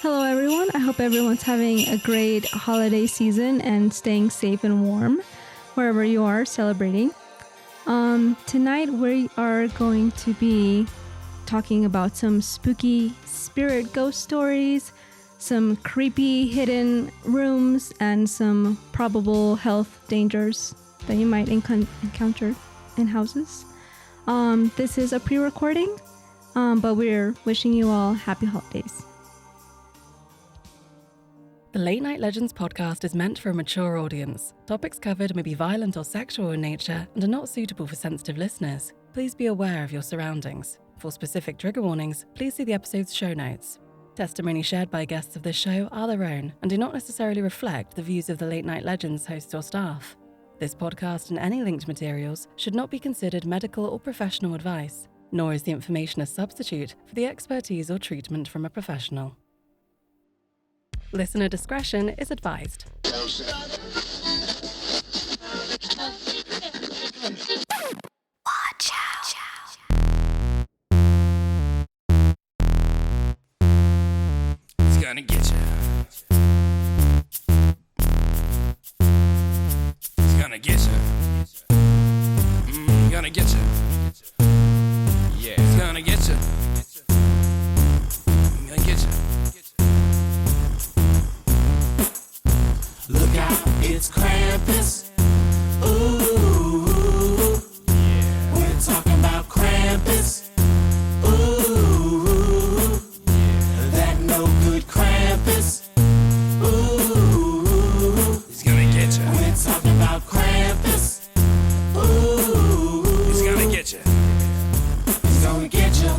Hello, everyone. I hope everyone's having a great holiday season and staying safe and warm wherever you are celebrating. Tonight, we are going to be talking about some spooky spirit ghost stories, some creepy hidden rooms, and some probable health dangers that you might encounter in houses. This is a pre-recording, but we're wishing you all happy holidays. The Late Night Legends podcast is meant for a mature audience. Topics covered may be violent or sexual in nature and are not suitable for sensitive listeners. Please be aware of your surroundings. For specific trigger warnings, please see the episode's show notes. Testimony shared by guests of this show are their own and do not necessarily reflect the views of the Late Night Legends hosts or staff. This podcast and any linked materials should not be considered medical or professional advice, nor is the information a substitute for the expertise or treatment from a professional. Listener discretion is advised. Watch out. He's gonna get you. He's gonna get you. He's gonna get you. Yeah, he's gonna get you. He's gonna get you. Look out, it's Krampus. Ooh, yeah. We're talking about Krampus. Ooh, yeah. That no good Krampus. Ooh, he's gonna get you. We're talking about Krampus. Ooh, he's gonna get you. He's gonna get you.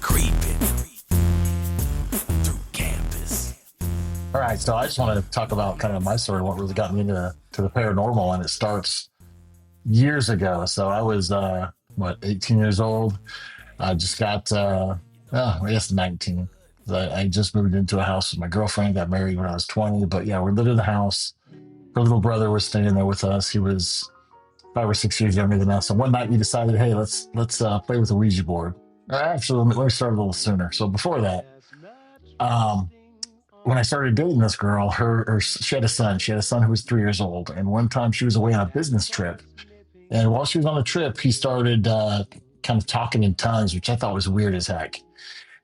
Creeping through campus. All right, so I just want to talk about kind of my story, what really got me into the paranormal, and it starts years ago. So I was 18 years old. I just got I guess 19. I just moved into a house with my girlfriend. Got married when I was 20, but yeah, we lived in the house. Her little brother was staying there with us. He was 5 or 6 years younger than us. So one night we decided, hey, let's play with a Ouija board. Actually, let me start a little sooner. So before that, when I started dating this girl, she had a son. She had a son who was 3 years old. And one time she was away on a business trip. And while she was on the trip, he started kind of talking in tongues, which I thought was weird as heck.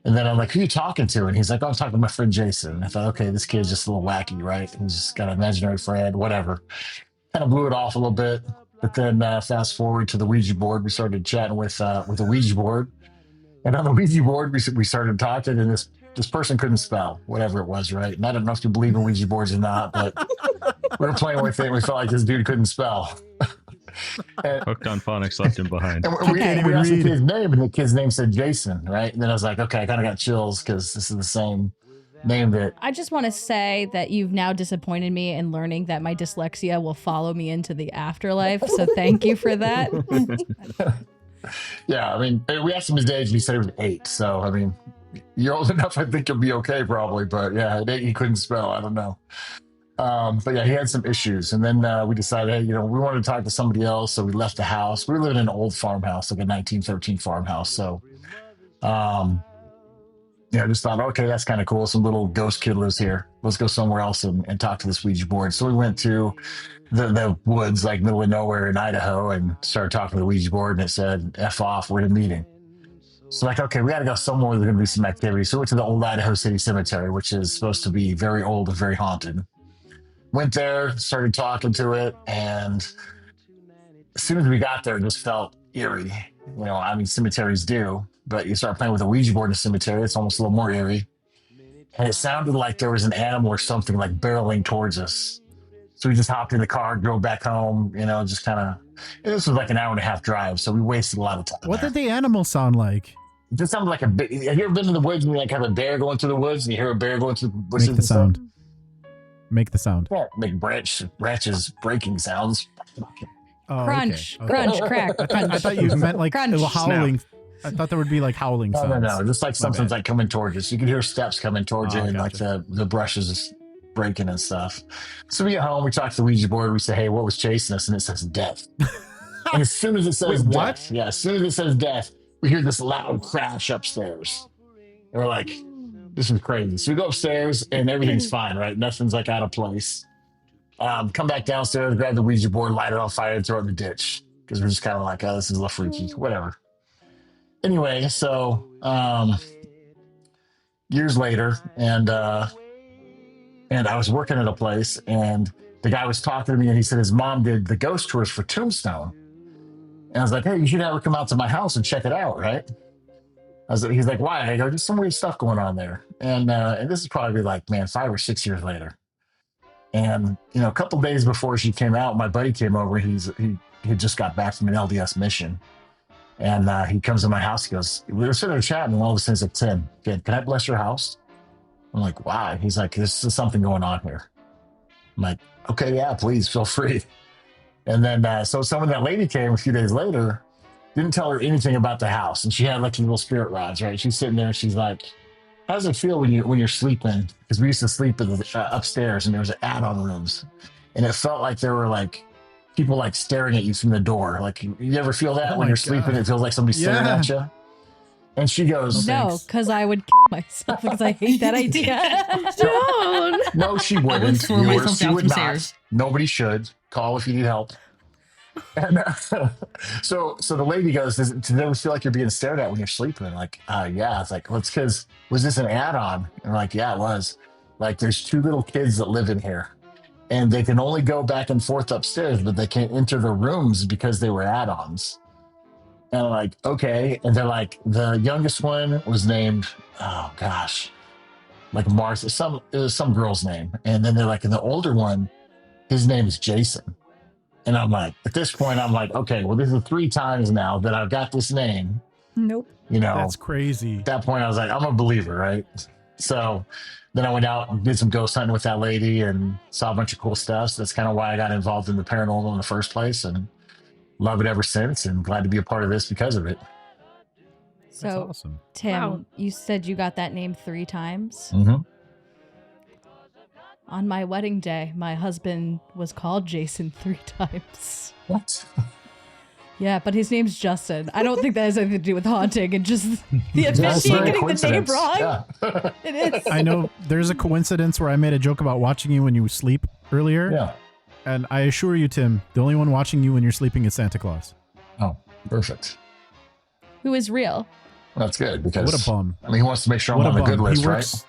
And then I'm like, who are you talking to? And he's like, oh, I'm talking to my friend Jason. I thought, okay, this kid's just a little wacky, right? He's just got an imaginary friend, whatever. Kind of blew it off a little bit. But then fast forward to the Ouija board, we started chatting with the Ouija board. And on the Ouija board, we started talking, and this person couldn't spell, whatever it was, right? And I don't know if you believe in Ouija boards or not, but we were playing with it, and we felt like this dude couldn't spell. Hooked on phonics, left him behind. And we asked the kid's name, and the kid's name said Jason, right? And then I was like, okay, I kind of got chills because this is the same name that... I just want to say that you've now disappointed me in learning that my dyslexia will follow me into the afterlife. So thank you for that. Yeah, I mean, we asked him his age, and he said he was 8. So, I mean, you're old enough, I think you'll be okay probably. But yeah, at 8, he couldn't spell. I don't know. But yeah, he had some issues. And then we decided, hey, we wanted to talk to somebody else. So we left the house. We were living in an old farmhouse, like a 1913 farmhouse. So, I just thought, okay, that's kind of cool. Some little ghost kid lives here. Let's go somewhere else and talk to this Ouija board. So we went to the woods, like middle of nowhere in Idaho, and started talking to the Ouija board, and it said, F off, we're in a meeting. So like, okay, we got to go somewhere where there's going to be some activity. So we went to the old Idaho City Cemetery, which is supposed to be very old and very haunted. Went there, started talking to it, and as soon as we got there, it just felt eerie. Cemeteries do, but you start playing with a Ouija board in a cemetery, it's almost a little more eerie. And it sounded like there was an animal or something like barreling towards us. So we just hopped in the car, drove back home, just kind of, this was like an hour and a half drive. So we wasted a lot of time. What did the animal sound like? It just sounded like have you ever been in the woods and you have a bear going through the woods and you hear a bear going through the bushes? Make the sound. Make the sound. Yeah, make branches breaking sounds. Oh, crunch, okay. Crunch, crack. I thought you meant like crunch. Howling. I thought there would be like howling sounds. No. Just like something's like coming towards us. You can hear steps coming towards you, and gotcha. Like the brushes is breaking and stuff. So we get home, we talk to the Ouija board, we say, hey, what was chasing us? And it says death. And as soon as it says death, as soon as it says death, we hear this loud crash upstairs. And we're like, this is crazy. So we go upstairs and everything's fine, right? Nothing's like out of place. Come back downstairs, grab the Ouija board, light it on fire, and throw it in the ditch because we're just kind of like, oh, this is a little freaky, whatever. Anyway, so years later, and I was working at a place, and the guy was talking to me, and he said his mom did the ghost tours for Tombstone, and I was like, hey, you should have her come out to my house and check it out, right? He's like, why? I go, just some weird stuff going on there, and this is probably like, man, 5 or 6 years later. And, you know, a couple days before she came out, my buddy came over. He had just got back from an LDS mission. And he comes to my house. He goes, we were sitting there chatting, and all of a sudden he's like, Tim, can I bless your house? I'm like, why? He's like, this is something going on here. I'm like, okay, yeah, please feel free. And then, so someone, that lady came a few days later, didn't tell her anything about the house. And she had like little spirit rods, right? She's sitting there and she's like, how does it feel when you're sleeping? Because we used to sleep in the, upstairs, and there was add-on rooms, and it felt like there were like people like staring at you from the door. Like, you ever feel that when you're sleeping? It feels like somebody's staring at you. And she goes, no, because I would kill myself because I hate that idea. Don't. no, she wouldn't. throw myself She down would some not. stairs. Nobody should. Call if you need help. And so the lady goes, does it ever feel like you're being stared at when you're sleeping? Like, yeah. It's like, well, it's because, was this an add-on? And we're like, yeah, it was. Like, there's 2 little kids that live in here, and they can only go back and forth upstairs, but they can't enter the rooms because they were add-ons. And I'm like, okay. And they're like, the youngest one was named, oh gosh, like Martha, it was some girl's name. And then they're like, and the older one, his name is Jason. And I'm like, at this point, I'm like, okay, well, this is 3 times now that I've got this name. Nope. You know, That's crazy. at that point, I was like, I'm a believer, right? So then I went out and did some ghost hunting with that lady and saw a bunch of cool stuff. So that's kind of why I got involved in the paranormal in the first place, and love it ever since, and glad to be a part of this because of it. That's So, awesome. Tim, Wow. you said you got that name 3 times. Mm-hmm. On my wedding day, my husband was called Jason 3 times. What? Yeah, but his name's Justin. I don't think that has anything to do with haunting and just the That's officiating very getting the name coincidence. wrong. Yeah. It is. I know there's a coincidence where I made a joke about watching you when you sleep earlier. Yeah. And I assure you, Tim, the only one watching you when you're sleeping is Santa Claus. Oh, perfect. Who is real. That's good because What a bum. I mean, he wants to make sure I'm What a on the bum. good list, He right? works,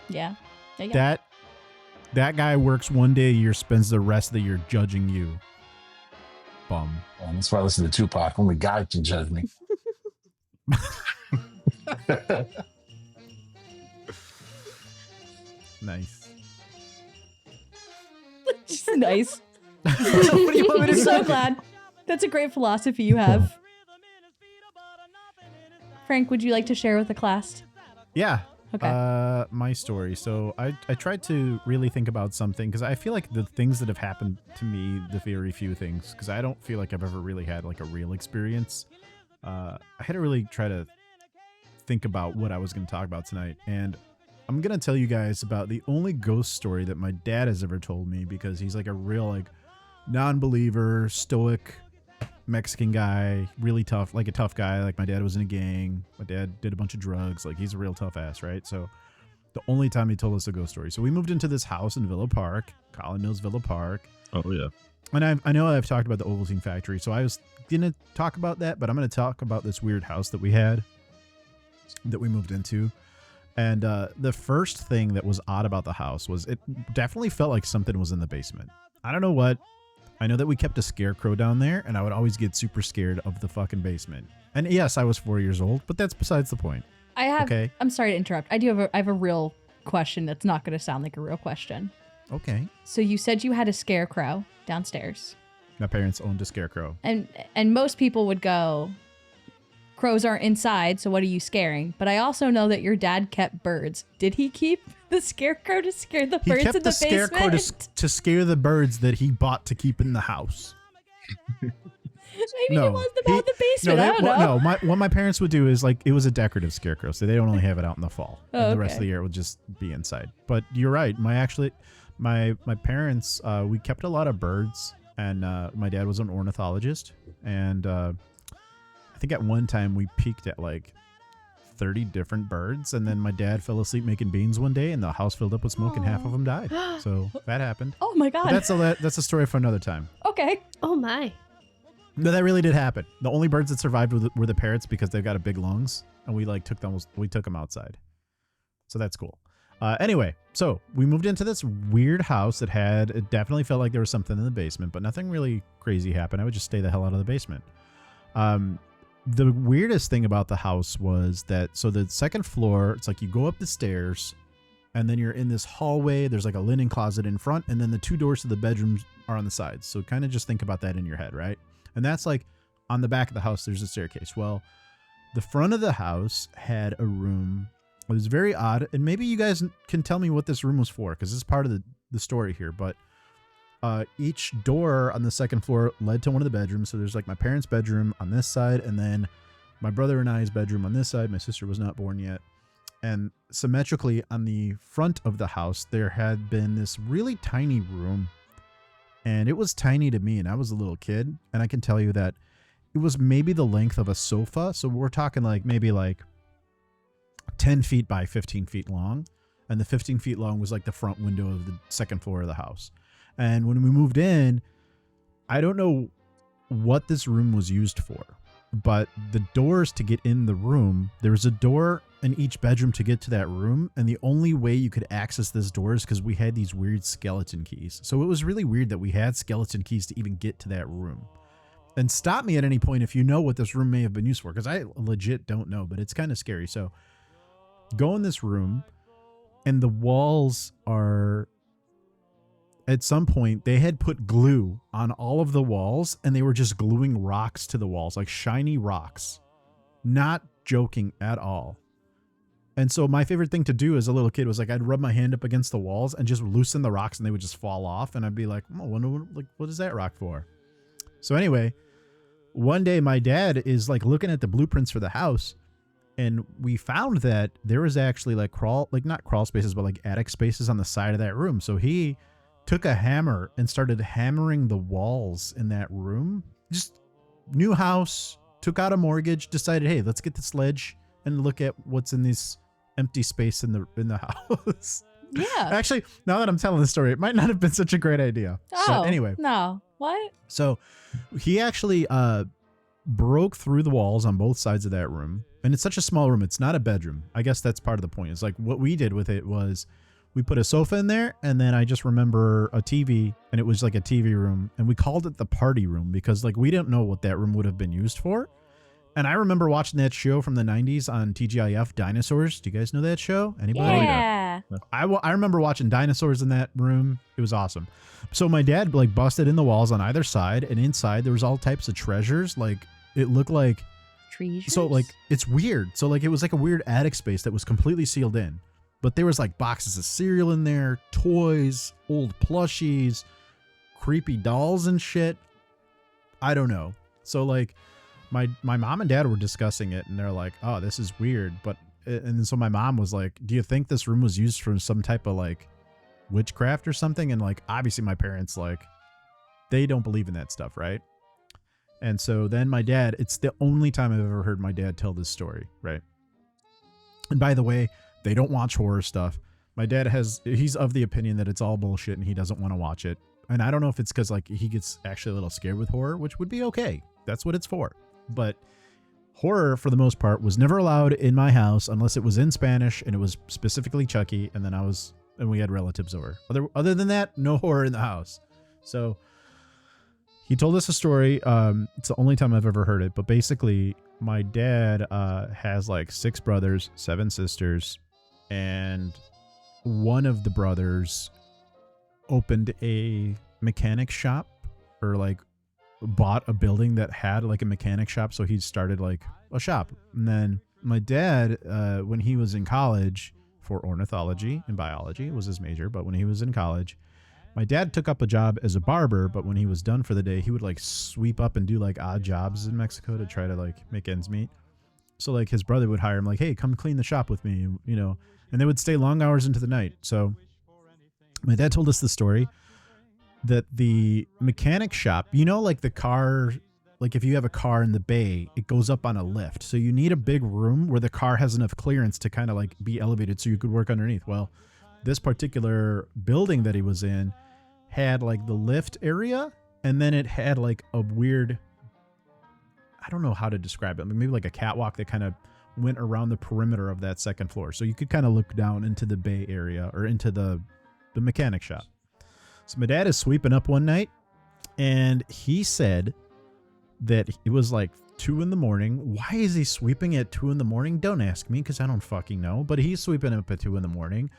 Yeah. There you go. that guy works one day a year, spends the rest of the year judging you. Bum. And that's why I listen to Tupac. Only God can judge me. Nice. Just nice. What do you want me to I'm so say? glad. That's a great philosophy you have. Frank, would you like to share with the class? Yeah. Okay. My story. So I tried to really think about something because I feel like the things that have happened to me, the very few things, because I don't feel like I've ever really had like a real experience. I had to really try to think about what I was going to talk about tonight. And I'm going to tell you guys about the only ghost story that my dad has ever told me, because he's like a real like non-believer, stoic Mexican guy, really tough, like a tough guy. Like my dad was in a gang. My dad did a bunch of drugs. Like he's a real tough ass, right? So the only time he told us a ghost story. So we moved into this house in Villa Park, Colin Mills Villa Park. Oh yeah. And I know I've talked about the Ovaltine factory, so I was gonna talk about that, but I'm gonna talk about this weird house that we had, that we moved into. And the first thing that was odd about the house was it definitely felt like something was in the basement. I don't know what. I know that we kept a scarecrow down there, and I would always get super scared of the fucking basement. And yes, I was 4 years old, but that's besides the point. Okay. I'm sorry to interrupt. I have a real question that's not going to sound like a real question. Okay. So you said you had a scarecrow downstairs. My parents owned a scarecrow. And most people would go, crows aren't inside, so what are you scaring? But I also know that your dad kept birds. Did he keep the scarecrow to scare the birds in the basement? He kept the scarecrow to scare the birds that he bought to keep in the house. Maybe it wasn't about the basement. I don't know. No, what my parents would do is like it was a decorative scarecrow, so they don't only have it out in the fall. Oh, and the rest okay. of the year it would just be inside. But you're right. My parents we kept a lot of birds, and my dad was an ornithologist, and I think at one time we peaked at like 30 different birds. And then my dad fell asleep making beans one day and the house filled up with smoke and half of them died. So that happened. Oh my God. But that's a story for another time. Okay. Oh my. No, that really did happen. The only birds that survived were the parrots because they've got big lungs, and we took them outside. So that's cool. Anyway, so we moved into this weird house that it definitely felt like there was something in the basement, but nothing really crazy happened. I would just stay the hell out of the basement. The weirdest thing about the house was that, so the second floor, it's like you go up the stairs and then you're in this hallway. There's like a linen closet in front, and then the 2 doors to the bedrooms are on the sides. So kind of just think about that in your head, right? And that's like on the back of the house, there's a staircase. Well, the front of the house had a room. It was very odd. And maybe you guys can tell me what this room was for, because this is part of the story here. But each door on the second floor led to one of the bedrooms. So there's like my parents' bedroom on this side, and then my brother and I's bedroom on this side. My sister was not born yet. And symmetrically on the front of the house, there had been this really tiny room. And it was tiny to me, and I was a little kid. And I can tell you that it was maybe the length of a sofa. So we're talking like maybe like 10 feet by 15 feet long. And the 15 feet long was like the front window of the second floor of the house. And when we moved in, I don't know what this room was used for, but the doors to get in the room, there was a door in each bedroom to get to that room. And the only way you could access this door is because we had these weird skeleton keys. So it was really weird that we had skeleton keys to even get to that room. And stop me at any point if you know what this room may have been used for, because I legit don't know, but it's kind of scary. So go in this room, and the walls are, at some point, they had put glue on all of the walls, and they were just gluing rocks to the walls, like shiny rocks. Not joking at all. And so my favorite thing to do as a little kid was like, I'd rub my hand up against the walls and just loosen the rocks, and they would just fall off. And I'd be like, oh, what is that rock for? So anyway, one day my dad is like looking at the blueprints for the house, and we found that there was actually like not crawl spaces, but like attic spaces on the side of that room. So he took a hammer and started hammering the walls in that room. Just new house, took out a mortgage, decided, hey, let's get the sledge and look at what's in this empty space in the house. Yeah. Actually, now that I'm telling the story, it might not have been such a great idea. Oh, but anyway. No. What? So he actually broke through the walls on both sides of that room. And it's such a small room. It's not a bedroom. I guess that's part of the point. It's like what we did with it was we put a sofa in there, and then I just remember a TV, and it was like a TV room, and we called it the party room because like we didn't know what that room would have been used for. And I remember watching that show from the 90s on TGIF, Dinosaurs. Do you guys know that show? Anybody? Yeah. I remember watching dinosaurs in that room. It was awesome. So my dad like busted in the walls on either side, and inside there was all types of treasures. Like it looked like treasures. So like it's weird. So like it was like a weird attic space that was completely sealed in. But there was like boxes of cereal in there, toys, old plushies, creepy dolls and shit. I don't know. So like my mom and dad were discussing it, and they're like, oh, this is weird. And so my mom was like, do you think this room was used for some type of like witchcraft or something? And like, obviously my parents, like, they don't believe in that stuff, right? And so then my dad, it's the only time I've ever heard my dad tell this story, right? And by the way, they don't watch horror stuff. My dad he's of the opinion that it's all bullshit and he doesn't want to watch it. And I don't know if it's because like he gets actually a little scared with horror, which would be okay. That's what it's for. But horror, for the most part, was never allowed in my house unless it was in Spanish and it was specifically Chucky. And then we had relatives over. Other than that, no horror in the house. So he told us a story. It's the only time I've ever heard it. But basically, my dad has like 6 brothers, 7 sisters. And one of the brothers opened a mechanic shop, or like bought a building that had like a mechanic shop. So he started like a shop. And then my dad, when he was in college for ornithology and biology, was his major. But when he was in college, my dad took up a job as a barber. But when he was done for the day, he would like sweep up and do like odd jobs in Mexico to try to like make ends meet. So like his brother would hire him like, hey, come clean the shop with me, you know, and they would stay long hours into the night. So my dad told us the story that the mechanic shop, you know, like the car like if you have a car in the bay, it goes up on a lift. So you need a big room where the car has enough clearance to kind of like be elevated so you could work underneath. Well, this particular building that he was in had like the lift area, and then it had like a weird, I don't know how to describe it. Maybe like a catwalk that kind of went around the perimeter of that second floor. So you could kind of look down into the bay area or into the mechanic shop. So my dad is sweeping up one night, and he said that it was like 2 a.m. Why is he sweeping at 2 a.m? Don't ask me, because I don't fucking know. But he's sweeping up at 2 a.m,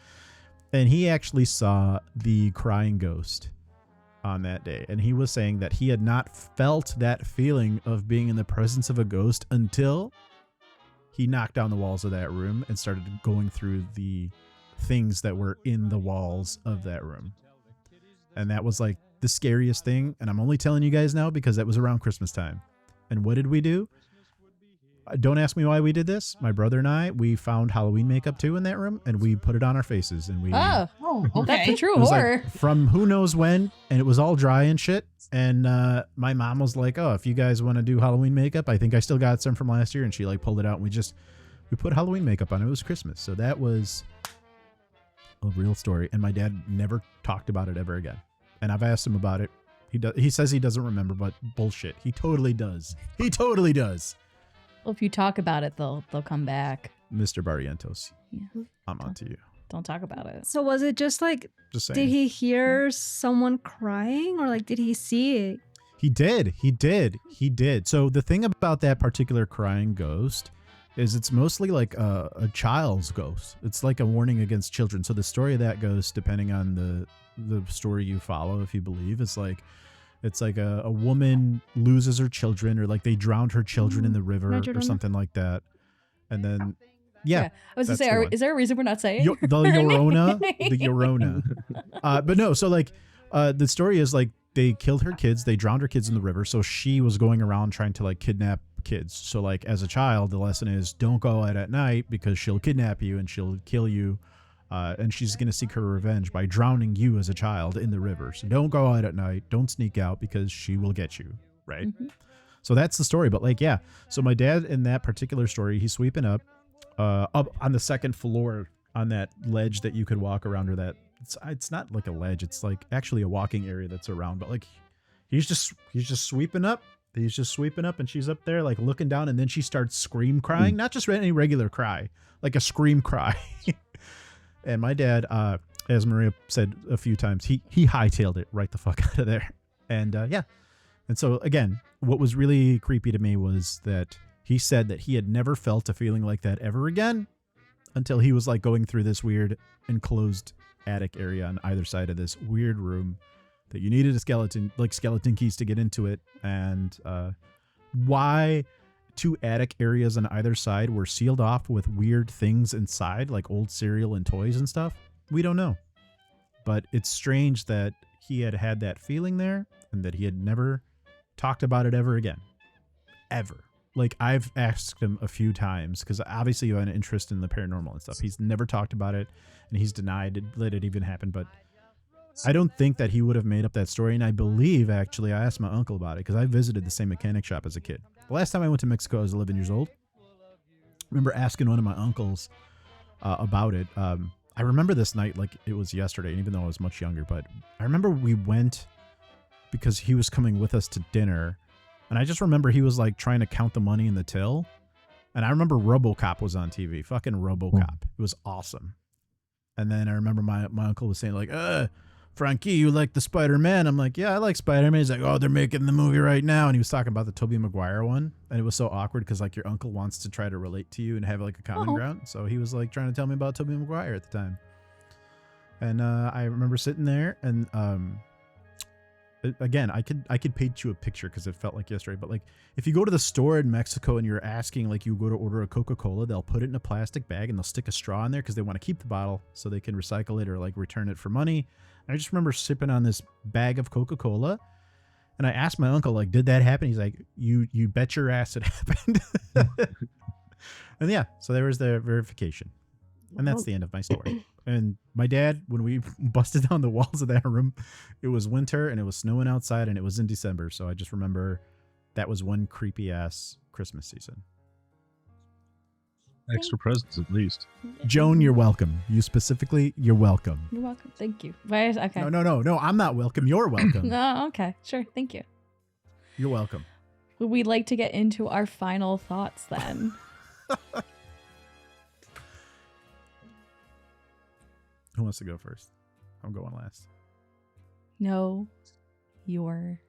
and he actually saw the crying ghost on that day. And he was saying that he had not felt that feeling of being in the presence of a ghost until he knocked down the walls of that room and started going through the things that were in the walls of that room. And that was like the scariest thing. And I'm only telling you guys now because that was around Christmas time. And what did we do? Don't ask me why we did this. My brother and I, we found Halloween makeup too in that room, and we put it on our faces. And we Okay. That's the true it was horror. like from who knows when, and it was all dry and shit. And my mom was like, "Oh, if you guys want to do Halloween makeup, I think I still got some from last year." And she like pulled it out, and we put Halloween makeup on. It was Christmas, so that was a real story. And my dad never talked about it ever again. And I've asked him about it. He says he doesn't remember, but bullshit. He totally does. He totally does. Well, if you talk about it, they'll come back. Mr. Barrientos, Yeah. I'm on to you. Don't talk about it. So was it just like, Just saying. did he hear someone crying, or like did he see it? He did. So the thing about that particular crying ghost is it's mostly like a child's ghost. It's like a warning against children. So the story of that ghost, depending on the story you follow, if you believe, it's like a woman loses her children, or like they drowned her children in the river or something like that. And then, yeah. I was going to that's say, the one. is there a reason we're not saying? The Llorona. The Llorona. But no, so like the story is like they killed her kids. They drowned her kids in the river. So she was going around trying to like kidnap kids. So like as a child, the lesson is don't go out at night because she'll kidnap you and she'll kill you. And she's going to seek her revenge by drowning you as a child in the river. So don't go out at night. Don't sneak out because she will get you. Right. Mm-hmm. So that's the story. But like, yeah. So my dad in that particular story, he's sweeping up on the second floor on that ledge that you could walk around, or that it's not like a ledge. It's like actually a walking area that's around. But like he's just sweeping up. He's just sweeping up, and she's up there like looking down, and then she starts crying. Not just any regular cry, like a scream cry. And my dad, as Maria said a few times, he hightailed it right the fuck out of there. And yeah. And so again, what was really creepy to me was that he said that he had never felt a feeling like that ever again until he was like going through this weird enclosed attic area on either side of this weird room that you needed skeleton keys to get into it. And why 2 attic areas on either side were sealed off with weird things inside, like old cereal and toys and stuff, we don't know. But it's strange that he had that feeling there and that he had never talked about it ever again. Ever. Like, I've asked him a few times, because obviously you have an interest in the paranormal and stuff. He's never talked about it, and he's denied that it even happened. But I don't think that he would have made up that story. And I believe, actually, I asked my uncle about it, because I visited the same mechanic shop as a kid. The last time I went to Mexico, I was 11 years old. I remember asking one of my uncles about it. I remember this night like it was yesterday, and even though I was much younger. But I remember we went because he was coming with us to dinner. And I just remember he was like trying to count the money in the till. And I remember RoboCop was on TV. Fucking RoboCop. It was awesome. And then I remember my uncle was saying like, Frankie, you like the Spider-Man? I'm like, yeah, I like Spider-Man. He's like, oh, they're making the movie right now. And he was talking about the Tobey Maguire one. And it was so awkward because like your uncle wants to try to relate to you and have like a common ground. So he was like trying to tell me about Tobey Maguire at the time. And I remember sitting there and again, I could paint you a picture because it felt like yesterday. But like if you go to the store in Mexico and you're asking, like you go to order a Coca-Cola, they'll put it in a plastic bag and they'll stick a straw in there because they want to keep the bottle so they can recycle it or like return it for money. I just remember sipping on this bag of Coca-Cola, and I asked my uncle, like, did that happen? He's like, you bet your ass it happened. And yeah, so there was the verification. And that's the end of my story. And my dad, when we busted down the walls of that room, it was winter and it was snowing outside and it was in December. So I just remember that was one creepy ass Christmas season. Extra presents at least. Joan, you're welcome. You specifically, you're welcome. You're welcome. Thank you. Okay. No. I'm not welcome. You're welcome. No, okay. Sure. Thank you. You're welcome. Would we like to get into our final thoughts then? Who wants to go first? I'm going last. No, you're.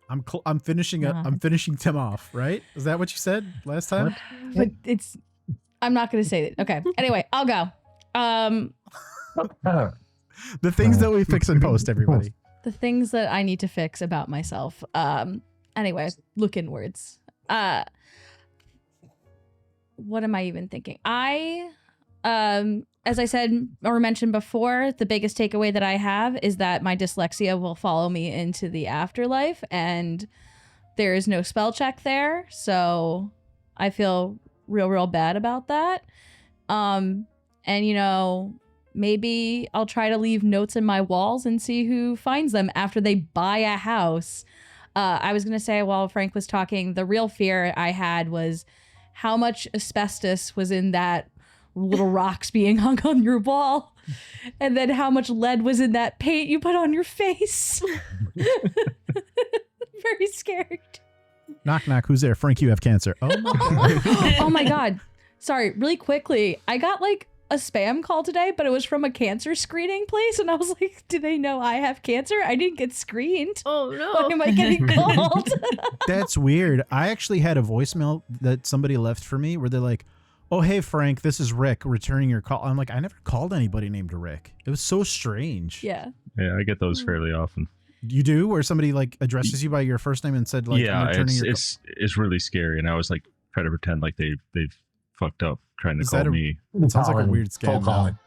I'm finishing I'm finishing Tim off, right? Is that what you said last time? But I'm not going to say it. Okay. Anyway, I'll go. The things that we fix in post, everybody. The things that I need to fix about myself. Anyway, look inwards. What am I even thinking? As I said or mentioned before, the biggest takeaway that I have is that my dyslexia will follow me into the afterlife, and there is no spell check there. So I feel real bad about that. And maybe I'll try to leave notes in my walls and see who finds them after they buy a house. I was going to say, while Frank was talking, the real fear I had was how much asbestos was in that little rocks being hung on your wall, and then how much lead was in that paint you put on your face. Very scared. Knock, knock. Who's there? Frank, you have cancer. Oh my God. Oh my God. Sorry, really quickly. I got like a spam call today, but it was from a cancer screening place. And I was like, do they know I have cancer? I didn't get screened. Oh no. Why am I getting called? That's weird. I actually had a voicemail that somebody left for me where they're like, oh, hey, Frank, this is Rick returning your call. I'm like, I never called anybody named Rick. It was so strange. Yeah. Yeah, I get those fairly often. You do? Where somebody like addresses you by your first name and said, like, yeah, I'm returning your it's really scary. And I was like, try to pretend like they've fucked up trying to Is call that me. It sounds like a weird Cold scam. calling.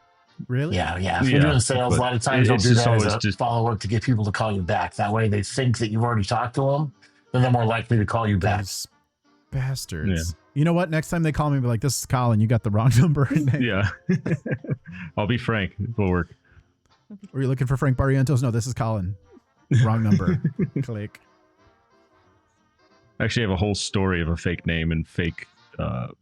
Really? Yeah. If you're doing sales, a lot of times they'll do that as a follow-up to get people to call you back. That way they think that you've already talked to them, then they're more likely to call you back. Those bastards. Yeah. You know what? Next time they call me, be like, this is Colin. You got the wrong number. Yeah. I'll be Frank. It'll work. Were you looking for Frank Barrientos? No, this is Colin. Wrong number. Click. I actually have a whole story of a fake name and fake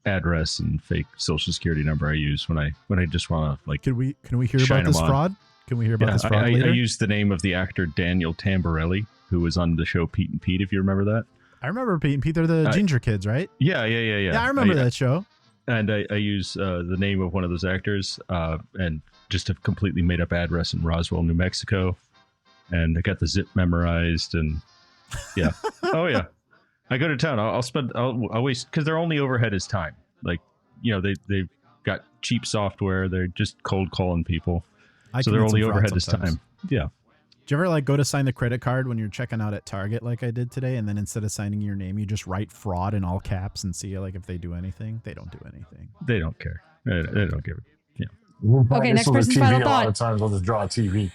address and fake social security number I use when I just want to like. Can we hear about this fraud? Can we hear about this fraud I later? used the name of the actor Daniel Tamborelli, who was on the show Pete and Pete, if you remember that. I remember Pete and Pete. They're the ginger kids, right? Yeah. Yeah, I remember that show. And I use the name of one of those actors and just a completely made up address in Roswell, New Mexico. And I got the zip memorized and yeah. Oh yeah. I go to town. I'll waste, because their only overhead is time. Like, they've got cheap software. They're just cold calling people. So their only overhead is time. Yeah. Do you ever go to sign the credit card when you're checking out at Target like I did today, and then instead of signing your name, you just write fraud in all caps and see if they do anything? They don't do anything. They don't care. They don't give it. Yeah. Okay, next person's final A lot of thought. times we'll just draw a TV.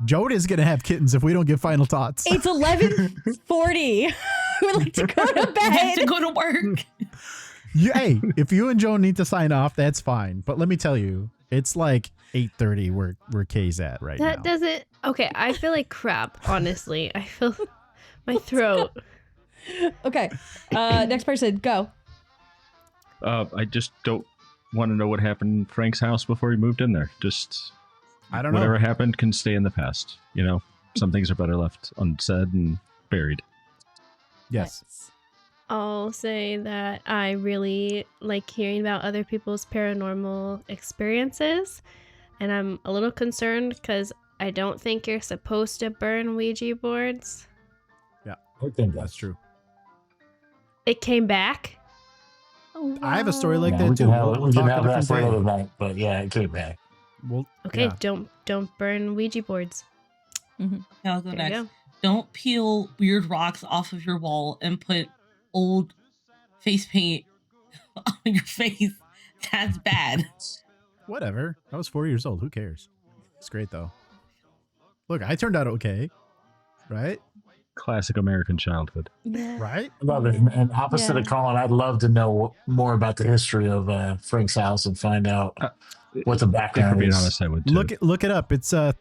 Joan is going to have kittens if we don't give final thoughts. It's 11:40. We'd like to go to bed. I have to go to work. Hey, if you and Joan need to sign off, that's fine. But let me tell you, it's like 8:30 where Kay's at right now. That doesn't. Okay, I feel like crap. Honestly, I feel my throat. Okay, next person, go. I just don't want to know what happened in Frank's house before he moved in there. Just I don't know. Whatever happened can stay in the past. Some things are better left unsaid and buried. Yes. I'll say that I really like hearing about other people's paranormal experiences, and I'm a little concerned because I don't think you're supposed to burn Ouija boards. Yeah, I think that's true. It came back. Oh, wow. I have a story like Yeah, that too. we can have that for day. another night, but yeah, it came back. Well, Okay, yeah. don't burn Ouija boards. I'll go There next. you go. Don't peel weird rocks off of your wall and put old face paint on your face. That's bad. Whatever. I was 4 years old. Who cares? It's great though. Look, I turned out okay, right? Classic American childhood. Yeah. Right? I love it. And opposite of Colin, I'd love to know more about the history of Frank's house and find out what the If we're background being is. honest, I would too. Look it up. It's No,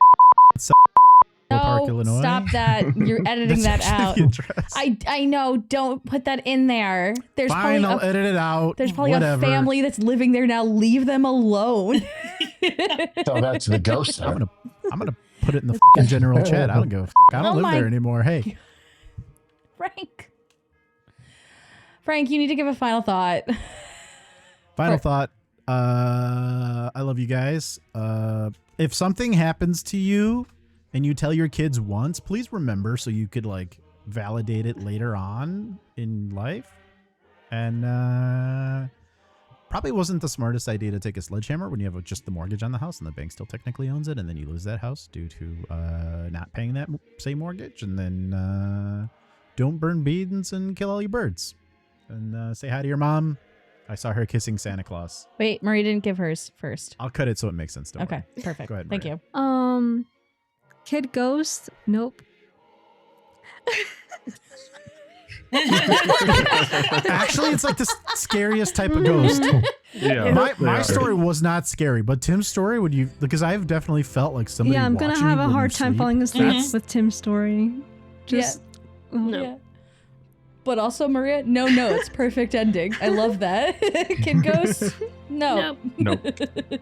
Echo Park, Illinois. Stop that. You're editing that That's out. actually the address. I know. Don't put that in there. There's Fine, probably I'll edit it out. There's probably Whatever. a family that's living there now. Leave them alone. Tell that to the ghost. I'm gonna put it in the fucking general chat. I don't give a fuck. I don't live there anymore. Hey, Frank, you need to give a final thought. final thought. I love you guys. If something happens to you and you tell your kids once, please remember so you could like validate it later on in life. And probably wasn't the smartest idea to take a sledgehammer when you have just the mortgage on the house and the bank still technically owns it, and then you lose that house due to not paying that same mortgage. And then don't burn beans and kill all your birds. And say hi to your mom. I saw her kissing Santa Claus. Wait, Marie didn't give hers first. I'll cut it so it makes sense. Don't Okay, worry. perfect. Go ahead, Thank Maria. you. Kid ghost? Nope. Actually, it's like the scariest type of ghost. Yeah. My story was not scary, but Tim's story, would you? Because I've definitely felt like somebody. Yeah, I'm gonna watching have you a when hard you time sleep. falling asleep with Tim's story. Just No. Yeah. But also, Maria, no notes. Perfect ending. I love that. Kid ghost? No. Nope. Nope.